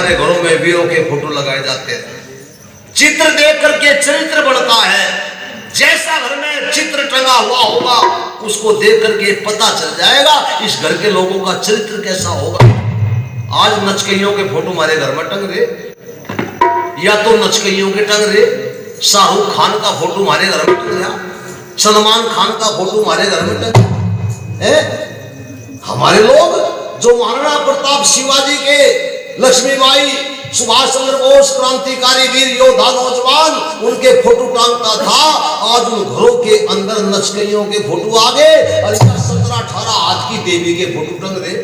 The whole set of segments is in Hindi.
हमारे घरों में वीरों के फोटो लगाए जाते हैं। चित्र देख करके चरित्र बनता है। जैसा घर में चित्र टंगा हुआ होगा उसको देख करके पता चल जाएगा इस घर के लोगों का चरित्र कैसा होगा। आज नचकइयों के फोटो हमारे घर में टंग रहे, या तो नचकइयों के टंग रहे, शाहरुख खान का फोटो हमारे घर में टंग रहा, सलमान खान का फोटो हमारे घर में टंग है। हमारे लोग जो महाराणा प्रताप, शिवाजी के, लक्ष्मीबाई, सुभाष चंद्र बोस, क्रांतिकारी वीर योद्धा नौजवान, उनके फोटो टांगता था, आज उन घरों के अंदर नचकइयों के फोटो आ गए और 17-18 हाथ की देवी के फोटो टंग रहे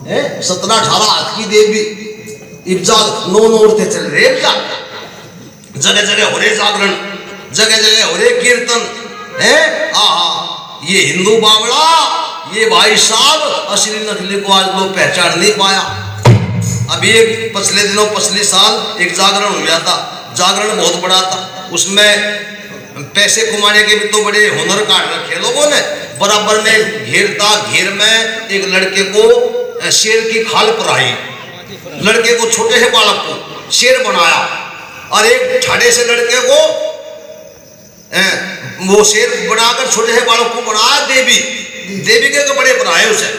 हैं। 17-18 हाथ की देवी इब्जा नो उड़ते चल रहे, जगह जगह हो रहे जागरण, जगह जगह हो रहे कीर्तन है। ये हिंदू बावड़ा, ये भाई साहब असली नकली को आज लोग पहचान नहीं पाया। अभी एक पिछले दिनों, पिछले साल एक जागरण हो गया था, जागरण बहुत बड़ा था, उसमें पैसे कमाने के भी तो बड़े हुनर काट रखे लोगों ने। बराबर में घेर था, घेर में एक लड़के को शेर की खाल पराई, लड़के को, छोटे से बालक को शेर बनाया और एक ठाड़े से लड़के को वो शेर बनाकर छोटे से बालक को बनाया देवी, देवी के कपड़े पहनाए उसे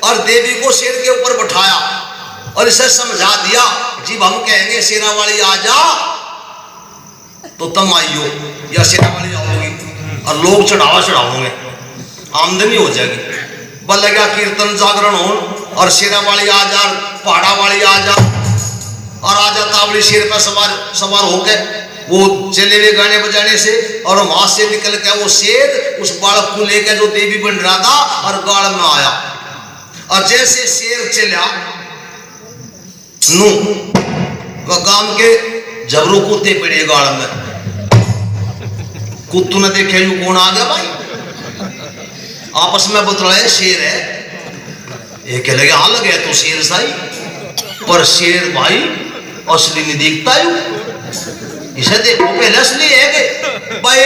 और देवी को शेर के ऊपर बैठाया और इसे समझा दिया जब हम कहेंगे शेरा वाली आ जा तो तुम आइयो, या शेरा वाली आओगी और लोग चढ़ावा चढ़ाओगे, आमदनी हो जाएगी। बल लगा कीर्तन जागरण हो और शेरा वाली आ जा, पहाड़ा वाली आ जा, और आ जाता अपनी शेर पर सवार होकर वो चले हुए गाने बजाने से, और वहां से निकल के वो शेर उस बालक को लेकर जो देवी बन रहा था और गाड़ में आया, और जैसे शेर चला नू वह गांव के जबरू कुत्ते पड़े गाड़ में, कुत्तू ने देखे यू कौन आ गया भाई, आपस में बतलाए शेर है, ये कह लगे हाँ लगे तो शेर सही, पर शेर भाई असली नहीं दिखता यू, इसे देखो पहले असली है कि भाई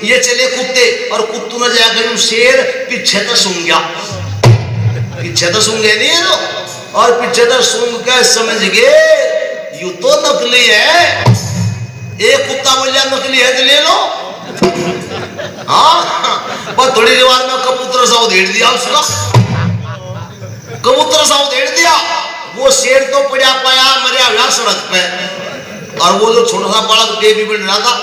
ये चले कुत्ते और कुत्तू ने जाकर शेर पीछे तो सूंघ गया, पीछे तो सूंघे नहीं है तो, और पीछे तो सूंघ के समझ गए यू तो नकली है। एक कुत्ता बोलिया नकली है तो ले लो, हाँ पर थोड़ी देर में कबूतर सा उधेड़ दिया उसका, कबूतर सा उधेड़ दिया, वो शेर तो पड़ा पाया मरिया हुआ सड़क पे, और वो जो छोटा सा बालक देवी बन रहा था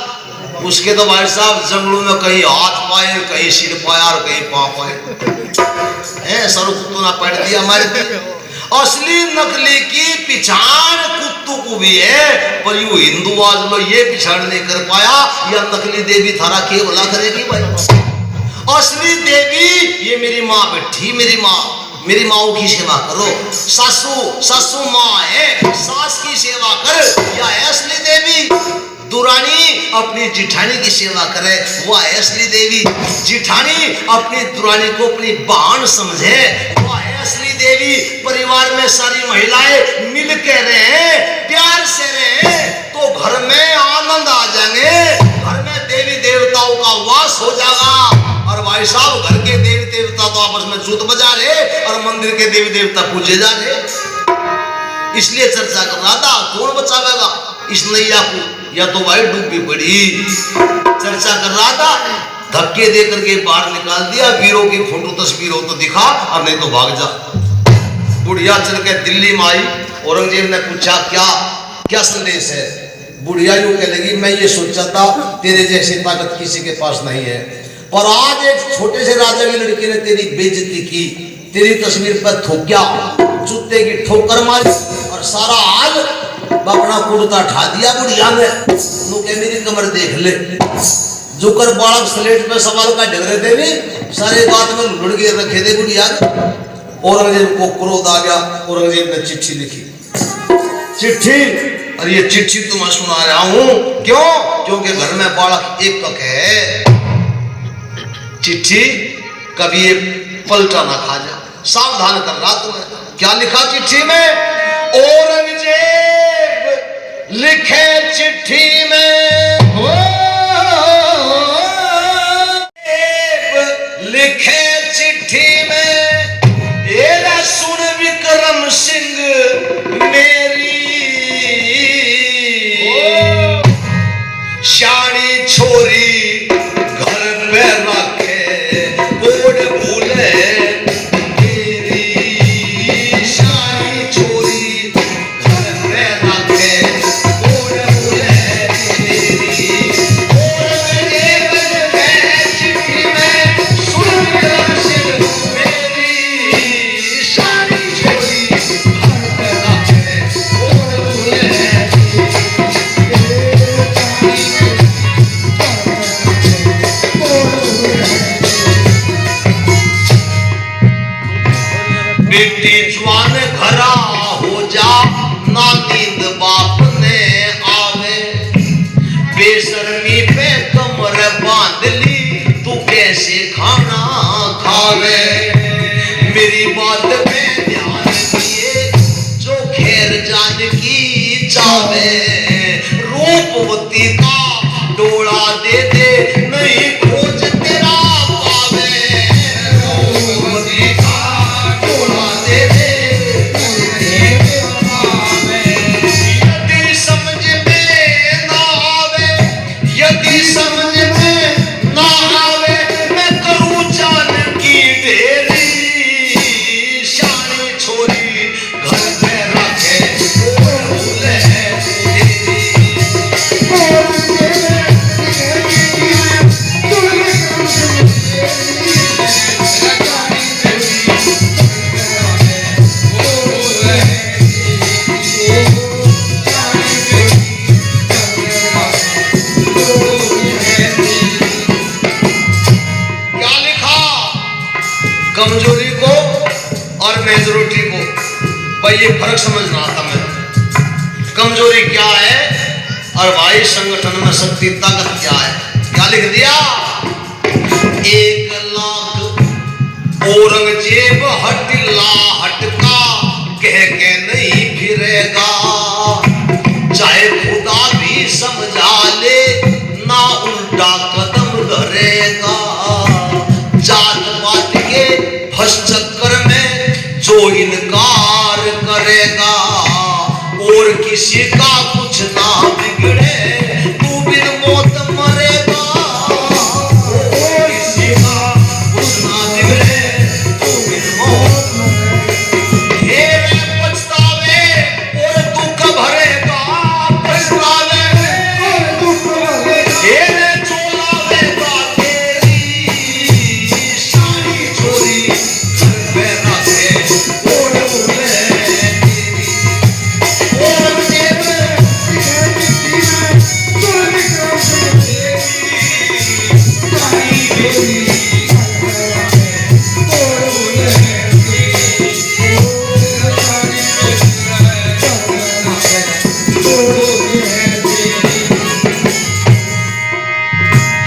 उसके तो भाई साहब जंगलों में कहीं हाथ पाए, कहीं सिर पाया और कहीं पाँव पाए, सर कुत्तों ने पड़ दिया हमारे। असली नकली की पिछाड़ कुत्तू को भी है, पर यू हिंदू आज लो ये पिछाड़ नहीं कर पाया, या नकली देवी थारा के भला करेगी भाई। असली देवी ये मेरी माँ बैठी, मेरी माँ, मेरी माओ की सेवा करो, सासू माँ है, सास की सेवा कर, या है असली देवी। दुरानी अपनी जिठानी की सेवा करे, वह है असली देवी। जिठानी अपनी दुरानी को अपनी बहन समझे, वह है असली देवी। परिवार में सारी महिलाएं मिल के रहे, प्यार से रहे, तो घर में आनंद आ जाएंगे, घर में देवी देवताओं का वास हो जाएगा। और भाई साहब घर के देवी देवता तो आपस में जूत बजा रहे और मंदिर के देवी देवता पूजे जा रहे। इसलिए चर्चा कर रहा था कौन बचावेगा इस नैया को, या तो भाई डूबी पड़ी। चर्चा कर रहा था, धक्के दे करके बाहर निकाल दिया, वीरों की फोटो तस्वीर हो तो दिखा और नहीं तो भाग जा। बुढ़िया चल के दिल्ली में आई, औरंगजेब ने पूछा क्या संदेश है। बुढ़िया यूं कह लगी मैं ये सोचा था तेरे जैसी ताकत किसी के पास नहीं है, पर आज एक छोटे से राजा की लड़की ने तेरी बेइज्जती की, तेरी तस्वीर पर थूकिया, जूते की ठोकर मारी और सारा आज अपना कुर्ता उठा दिया बुढ़िया ने। मेरी कमर देख ले, जोकर बालक स्लेट पे सवाल का ढग रहे थे भी सारे बात में लुढ़ के रखे थे बुढ़िया। औरंगजेब को क्रोध आ गया, औरंगजेब ने चिट्ठी लिखी, चिट्ठी, और ये चिट्ठी तुम्हें सुना रहा हूं, क्यों? क्योंकि घर में बालक एक पक है, चिट्ठी कभी ये पलटा ना खा जा, सावधान कर रहा तुम्हें। क्या लिखा चिट्ठी में? औरंगजेब लिखे चिट्ठी में, लिखे चिट्ठी में, एरा सुन विक्रम सिंह मेरे ना नींद बाप ने आवे, बेशर्मी पे कमर बांध ली, तू कैसे खाना खावे। मेरी बात पे ध्यान दिए जो खैर जान की चावे, रूपवती का डोला दे दे नहीं खोज तेरा पावे, रूपवती का डोला दे दे यदि समझ में ना आवे, यदि समझ में ना आवे, मैं करूं जान की ढेरी, शानी छोरी घर पे रखे भूले कमजोरी को और मेजोरिटी को भाई ये फर्क समझना आता मैं। कमजोरी क्या है और भाई संगठन में शक्ति ताकत क्या है। क्या लिख दिया, 1 लाख औरंगजेब हटिला हटका कह के नहीं फिरेगा, चाहे खुदा भी समझा ले ना उल्टा कदम धरेगा। जात पात के फंस चक्कर में जो इनकार करेगा, और किसी का कुछ ना बिगड़े तू बिन मौत मरेगा, और किसी का कुछ ना बिगड़े तू बिन मौत मरेगा। पछतावे और दुख भरेगा, पछतावे और दुख भरेगा, चोलावेगा तेरी शानी छोरी घर पे रखे और उड़े तेरी। औरंगजेब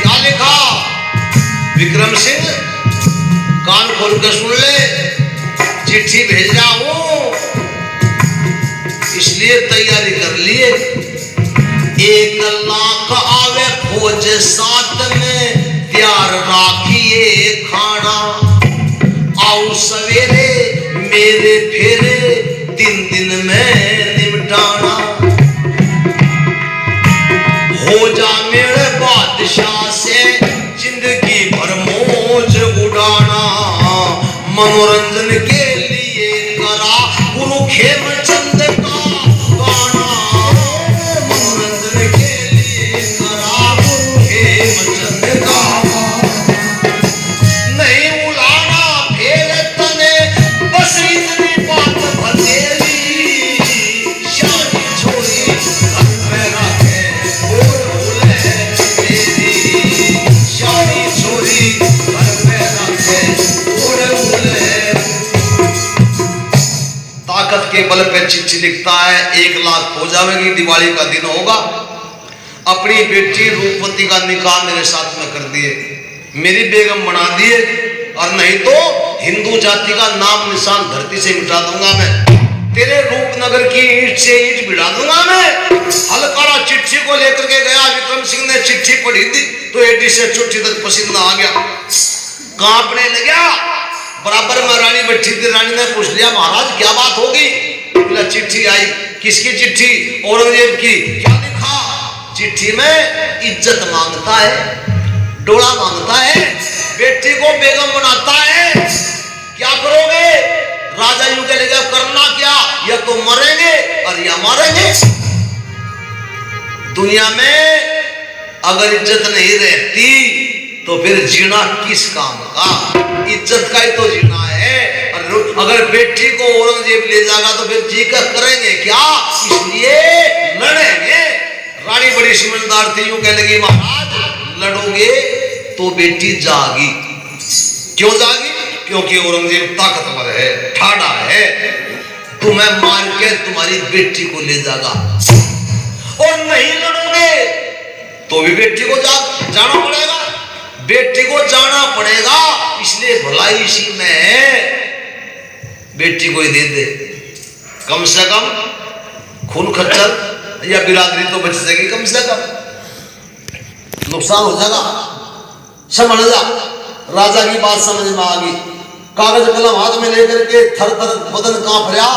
क्या लिखा, विक्रम सिंह कान खोल कर सुन ले, चिट्ठी भेज रहा हूं इसलिए तैयारी कर लिए। 1 लाख आवे फौज साथ में, तैयार राखिए खाना, आओ सवेरे मेरे फेरे 3 दिन में निपटाना। हो जा मेरे बादशाह से जिंदगी भर मौज उड़ाना, मनोरंजन के लिए करा गुरु खेमचंद का गाना, मनोरंजन के लिए करा गुरु खेमचंद का नहीं उलाना फेर तने, बस इतनी बात बतेरी, शानी छोरी घर पे रखे और भूले तेरी, शानी छोरी घर पे रखे और भूले। ताकत के बल पे चिट्ठी लिखता है, 1 लाख हो जाएगी, दिवाली का दिन होगा, अपनी बेटी रूपवती का निकाह मेरे साथ में कर दिए, मेरी बेगम बना दिए, और नहीं तो हिंदू जाति का नाम निशान धरती से मिटा दूंगा मैं, तेरे रूपनगर की ईंट से ईंट भिड़ा दूंगा मैं। हलकारा चिट्ठी को लेकर के गया, विक्रम सिंह ने चिट्ठी पढ़ी थी तो एडी से चुट्ठी तक पसीना आ गया, कांपने लगा। बराबर में रानी बैठी थी, रानी ने पूछ लिया महाराज क्या बात होगी। बोला चिट्ठी आई। किसकी चिट्ठी? औरंगजेब की। क्या लिखा चिट्ठी में? इज्जत मांगता है, डोला मांगता है, बेटी को बेगम बनाता है। क्या करोगे? राजा यूं कहेगा करना क्या, या तो मरेंगे और या मारेंगे। दुनिया में अगर इज्जत नहीं रहती तो फिर जीना किस काम का? इज्जत का ही तो जीना है। और अगर बेटी को औरंगजेब ले जाएगा तो फिर जी कर करेंगे क्या? इसलिए लड़ेंगे। रानी बड़ी समझदार थी, यूं कहने लगी महाराज लड़ोगे तो बेटी जागी। क्यों जागी? क्योंकि औरंगजेब ताकतवर है, ठाड़ा है। तुम्हें मार के तुम्हारी बेटी को ले जागा, और नहीं लड़ोगे तो भी बेटी को जाना पड़ेगा, बेटी को जाना पड़ेगा। इसलिए भलाई इसी में है, बेटी को ही दे दे, कम से कम खून खच्चर या बिरादरी तो बच जाएगी, कम से कम नुकसान हो जाएगा। समझ जा, राजा की बात समझ में आ गई। कागज कलम हाथ में लेकर के थर थर बदन कांप रहा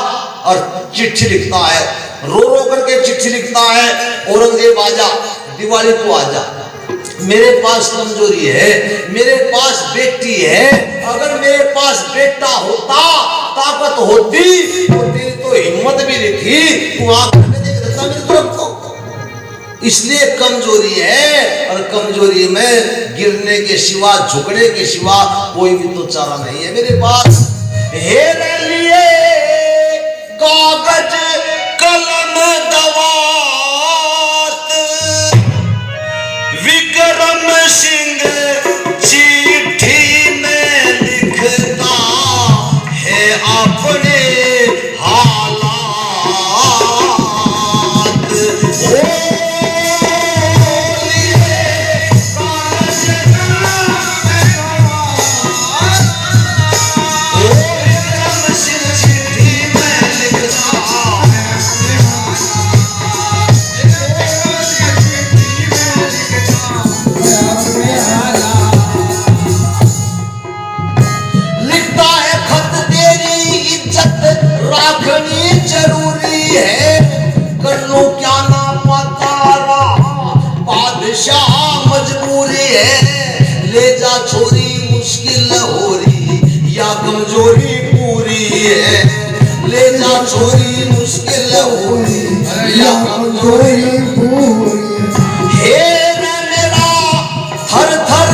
और चिट्ठी लिखता है, रो रो करके चिट्ठी लिखता है। औरंगजेब आजा, दिवाली को आजा, मेरे पास कमजोरी है, मेरे पास बेटी है, अगर मेरे पास बेटा होता, ताकत होती तो तेरी तो हिम्मत भी दिखी, तू आंख में देख देता मेरी तरफ को। इसलिए कमजोरी है, और कमजोरी में गिरने के सिवा, झुकने के सिवा कोई भी तो चारा नहीं है मेरे पास। हेरे लिए कागज कलम दवात, विक्रम सिंह चिट्ठी में लिखता है अपने हालात। राखनी जरूरी है, कर लो क्या ना पतारा, बादशाह मजबूरी है, ले जा छोरी मुश्किल हो रही या कमजोरी पूरी है, ले जा छोरी मुश्किल हो रही या कमजोरी पूरी। हे मेरा थर थर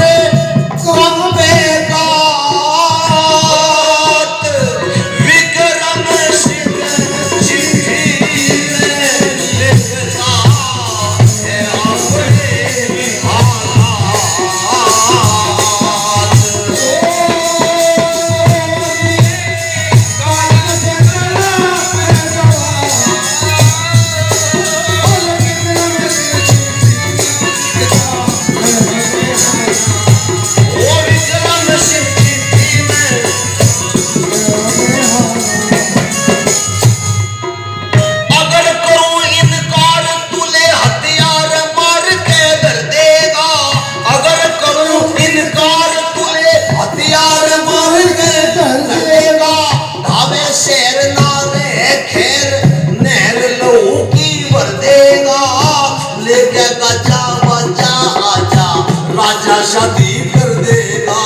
शादी कर देगा,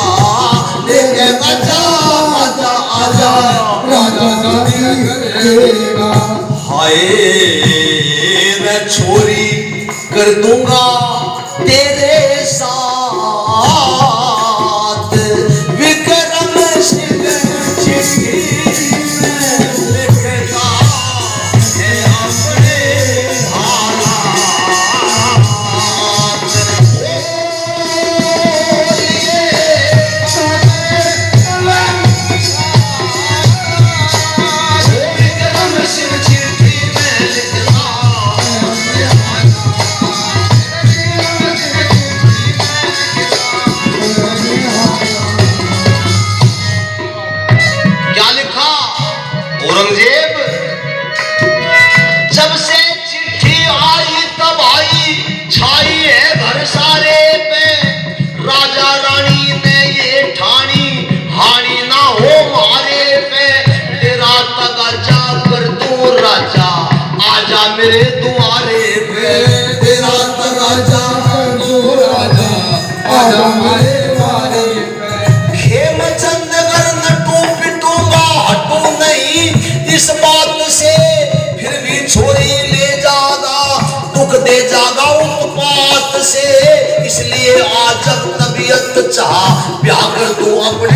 लेके आजा आजा आजा, राजा शादी कर देगा। हाय मैं छोरी कर दूंगा तेरे साथ, विक्रम सिंह चिट्ठी में लिखता है अपने हालात। औरंगजेब जब से चिट्ठी आई तब आई, छाई है घर सारे पे, राजा रानी ने ये ठानी, हानि ना हो मारे पे, तेरा तगाजा कर दूं राजा, आजा मेरे दुआरे पे, तेरा तगाजा कर दूं राजा, आजा मेरे दुआरे पे। खेमचंद अगर नटू पिटूंगा हटू नहीं इस बात से, फिर भी छोरी ले जागा, दुख दे जागा उत्पात से, इसलिए आज जब तबीयत चाह ब्याह कर दूं अपने